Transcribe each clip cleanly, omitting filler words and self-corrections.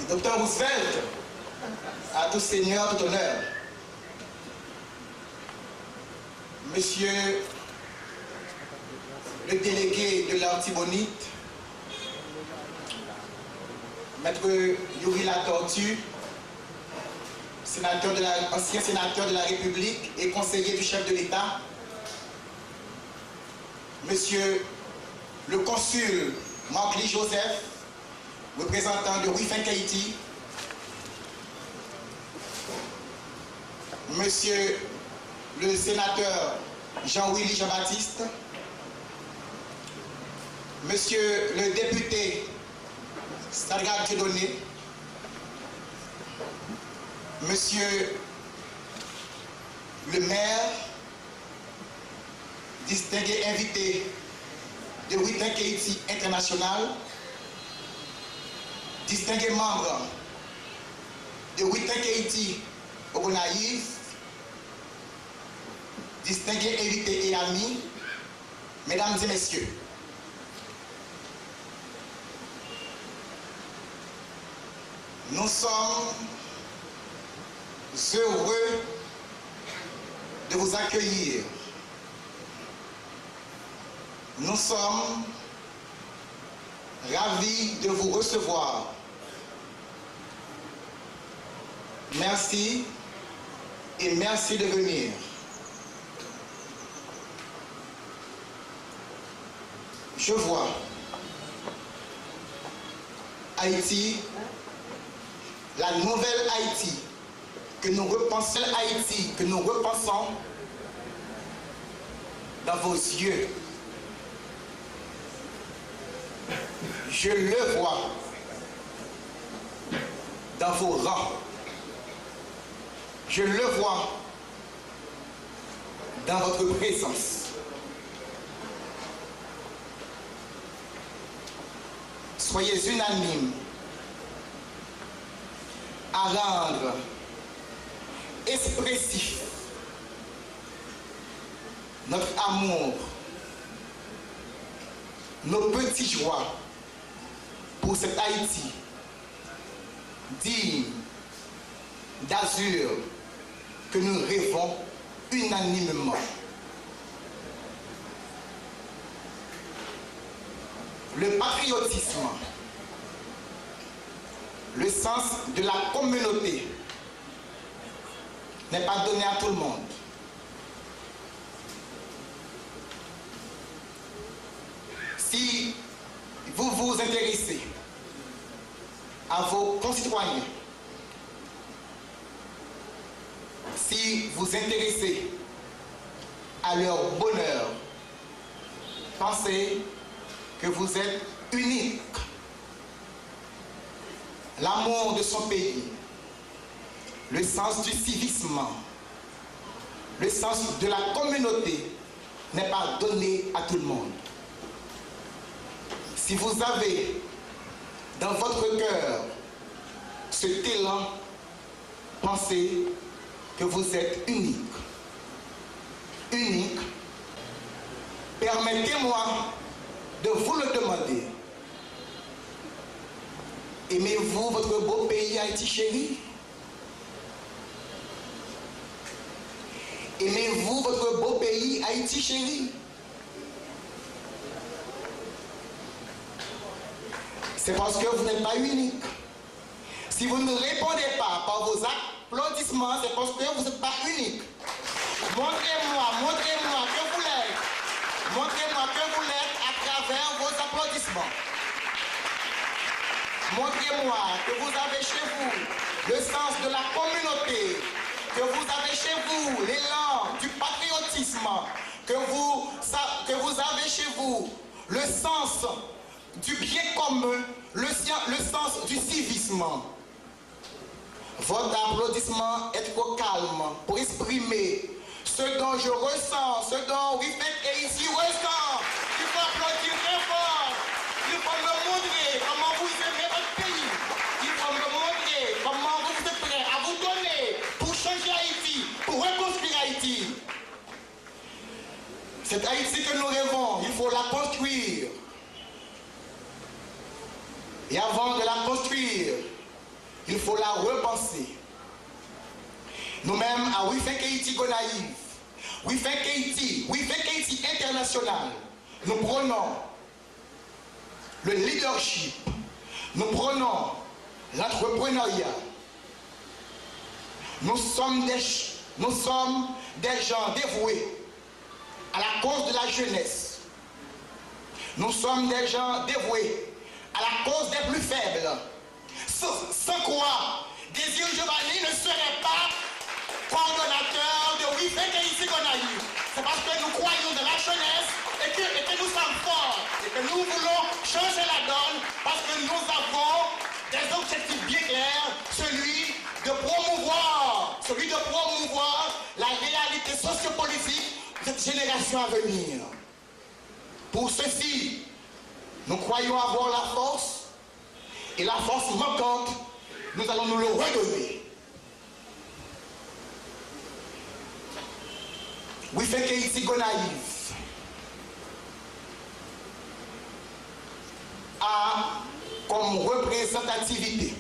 Dr Roosevelt, à tout seigneur, tout honneur. Monsieur le délégué de l'Artibonite, Maître Yuri Latortue, ancien sénateur de la République et conseiller du chef de l'État, Monsieur le consul Marc-Lee Joseph, représentant de Ruffin-Kaiti, Monsieur le sénateur Jean-Willy Jean-Baptiste, Monsieur le député Sargat Dieudonné, Monsieur le maire, distingué invité de Ruffin-Kaiti International, distingué membre de Ruffin-Kaiti Ogonaïs, distingués invités et amis, mesdames et messieurs, nous sommes heureux de vous accueillir. Nous sommes ravis de vous recevoir. Merci et merci de venir. Je vois Haïti, la nouvelle Haïti, que nous repensons dans vos yeux. Je le vois dans vos rangs. Je le vois dans votre présence. Soyez unanimes à rendre expressif notre amour, nos petites joies pour cette Haïti digne d'azur que nous rêvons unanimement. Le patriotisme, le sens de la communauté n'est pas donné à tout le monde. Si vous vous intéressez à vos concitoyens, si vous vous intéressez à leur bonheur, pensez que vous êtes unique. L'amour de son pays, le sens du civisme, le sens de la communauté n'est pas donné à tout le monde. Si vous avez dans votre cœur cet élan, pensez que vous êtes unique. Unique. Permettez-moi de vous le demander. Aimez-vous votre beau pays Haïti chéri? Aimez-vous votre beau pays Haïti chéri? C'est parce que vous n'êtes pas unique. Si vous ne répondez pas par vos applaudissements, c'est parce que vous n'êtes pas unique. Montrez-moi que vous l'êtes. Montrez-moi que vous l'êtes à travers vos applaudissements. Montrez-moi que vous avez chez vous le sens de la communauté, que vous avez chez vous l'élan du patriotisme, que vous avez chez vous le sens du bien commun, le sens du civisme. Votre applaudissement est trop calme pour exprimer ce dont je ressens, ce dont Ruffin-Kaiti ressent. Il faut applaudir très fort. Il faut me montrer comment vous aimez votre pays. Il faut me montrer comment vous êtes prêts à vous donner pour changer Haïti, pour reconstruire Haïti. Cette Haïti que nous rêvons, il faut la construire. Et avant de la construire, il faut la repenser. Nous-mêmes, à We Think Haiti Gonaïve, We Think Haiti International, nous prenons le leadership, nous prenons l'entrepreneuriat. Nous sommes des gens dévoués à la cause de la jeunesse. Nous sommes des gens dévoués à la cause des plus faibles. Sans quoi, Désir Giovanni ne serait pas coordonnateur de We Think Haiti Gonaïve. C'est parce que nous croyons dans la jeunesse et que nous sommes forts et que nous voulons changer la donne parce que nous avons des objectifs bien clairs, celui de promouvoir la réalité sociopolitique de cette génération à venir. Pour ceci, nous croyons avoir la force et la force manquante, nous allons nous le redonner. We Think Haiti Gonaïve a comme représentativité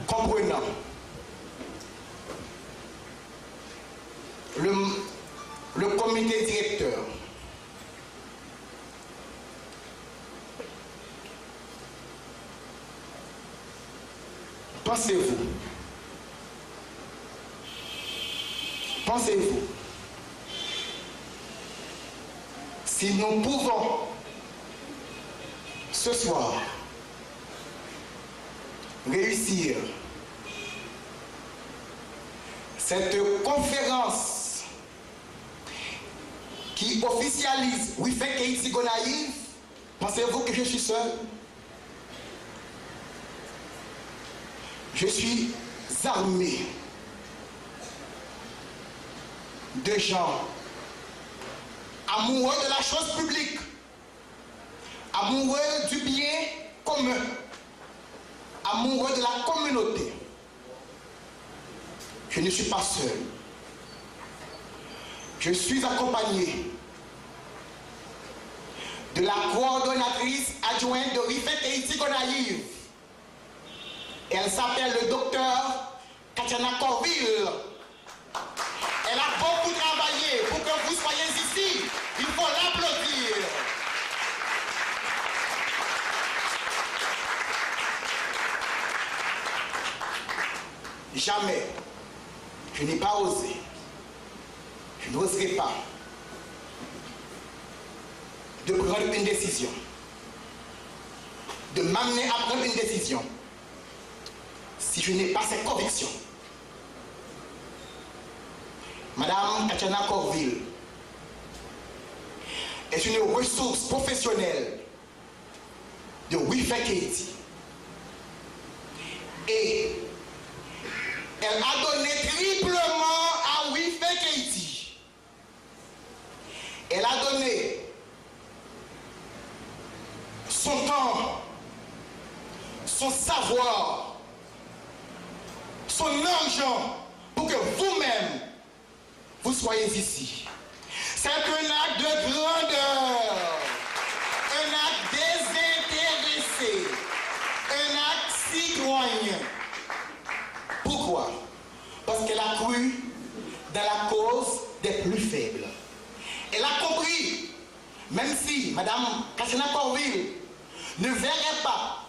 comprenant le comité directeur, pensez-vous, si nous pouvons ce soir réussir cette conférence qui officialise We Think Haiti Gonaïve, pensez-vous que je suis seul? Je suis armé de gens amoureux de la chose publique, amoureux du bien commun, amoureux de la communauté. Je ne suis pas seul. Je suis accompagné de la coordonnatrice adjointe de We Think Haiti Gonaïve. Elle s'appelle le docteur Katiana Corville. Elle a beaucoup travaillé pour que vous soyez ici. Il faut l'applaudir. Jamais, je n'ai pas osé, je n'oserai pas de prendre une décision, de m'amener à prendre une décision si je n'ai pas cette conviction. Madame Katiana Corville est une ressource professionnelle de We Think Haiti. Et elle a donné triplement à We Think Haiti. Elle a donné son temps, son savoir, son argent pour que vous-même vous soyez ici. C'est un acte de grandeur, un acte désintéressé, un acte citoyen. Pourquoi? Parce qu'elle a cru dans la cause des plus faibles. Elle a compris, même si Madame Katiana Corville ne verrait pas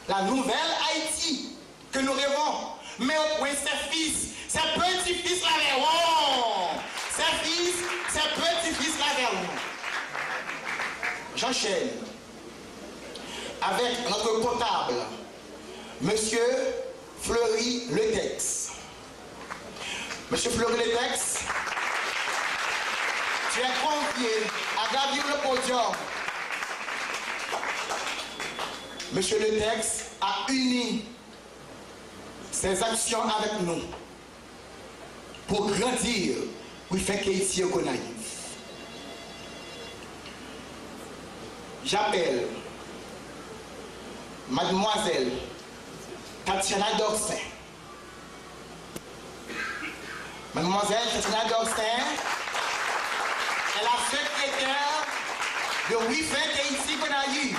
la nouvelle Haïti que nous rêvons, mais au point ses fils, ses petits-fils la verront. Ses fils, ses petits-fils la verront. J'enchaîne avec notre comptable, Monsieur Fleury Letex. Monsieur Fleury Letex, tu es convié à gravir le podium. Monsieur Letex a uni ses actions avec nous pour grandir We Think Haiti Gonaïve. J'appelle Mademoiselle Tatiana Dorsin. Mademoiselle Tatiana Dorsin est la secrétaire de We Think Haiti Gonaïve.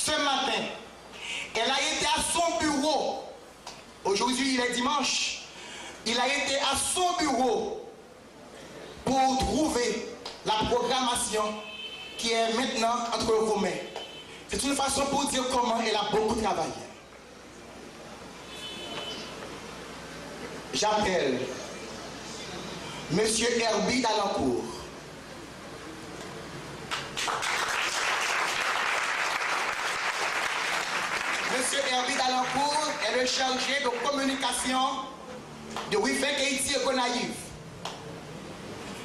ce matin, elle a été à son bureau. Aujourd'hui, il est dimanche. Il a été à son bureau pour trouver la programmation qui est maintenant entre vos mains. C'est une façon pour dire comment elle a beaucoup travaillé. J'appelle Monsieur Herbie Dalancourt. Monsieur Herbie Dalancourt est le chargé de communication de WeFake Haïti et Gonaïve.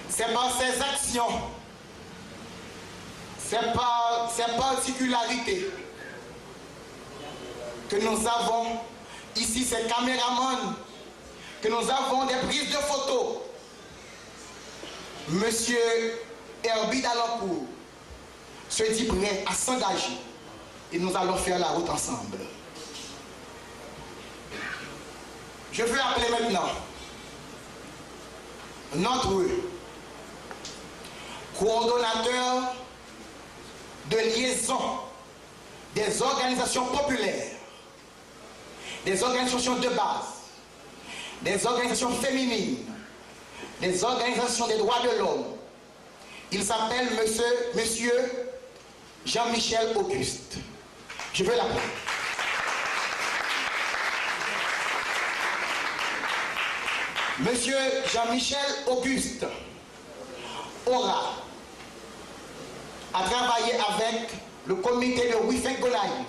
C'est par ses actions, c'est par ses particularités que nous avons ici ces caméramans, que nous avons des prises de photos. Monsieur Herbie Dalancourt se dit prêt à s'engager et nous allons faire la route ensemble. Je veux appeler maintenant notre coordonnateur de liaison des organisations populaires, des organisations de base, des organisations féminines, des organisations des droits de l'homme. Il s'appelle Monsieur Jean-Michel Auguste. Je veux l'appeler. Monsieur Jean-Michel Auguste aura à travailler avec le comité de WeFake Gonaïve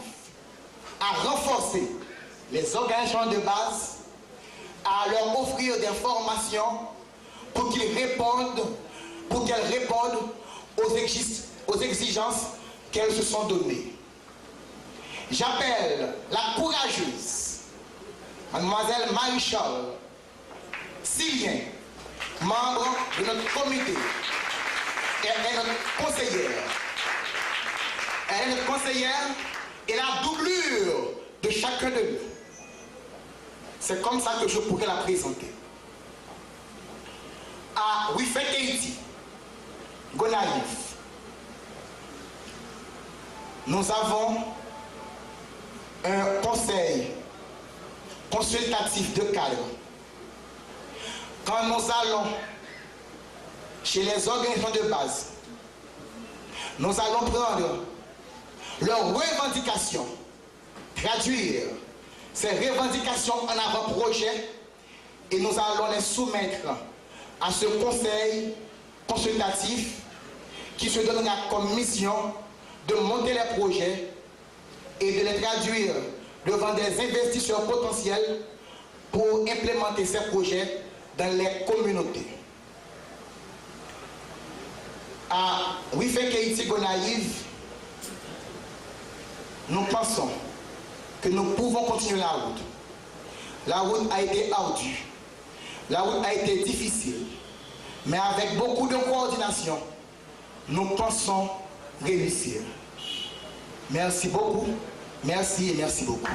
à renforcer les organisations de base, à leur offrir des formations pour qu'elles répondent aux exigences qu'elles se sont données. J'appelle la courageuse Mademoiselle Marie-Charles Sylvien, membre de notre comité. Elle est notre conseillère. Elle est notre conseillère et la doublure de chacun de nous. C'est comme ça que je pourrais la présenter. À WeFake Haïti, Gonaïve, nous avons un conseil consultatif de cadre. Quand nous allons chez les organisations de base, nous allons prendre leurs revendications, traduire ces revendications en avant-projet et nous allons les soumettre à ce conseil consultatif qui se donnera comme mission de monter les projets et de les traduire devant des investisseurs potentiels pour implémenter ces projets dans les communautés. À WeFake Haïti Gonaïve, nous pensons que nous pouvons continuer la route. La route a été ardue, la route a été difficile, mais avec beaucoup de coordination, nous pensons réussir. Merci beaucoup, merci et merci beaucoup.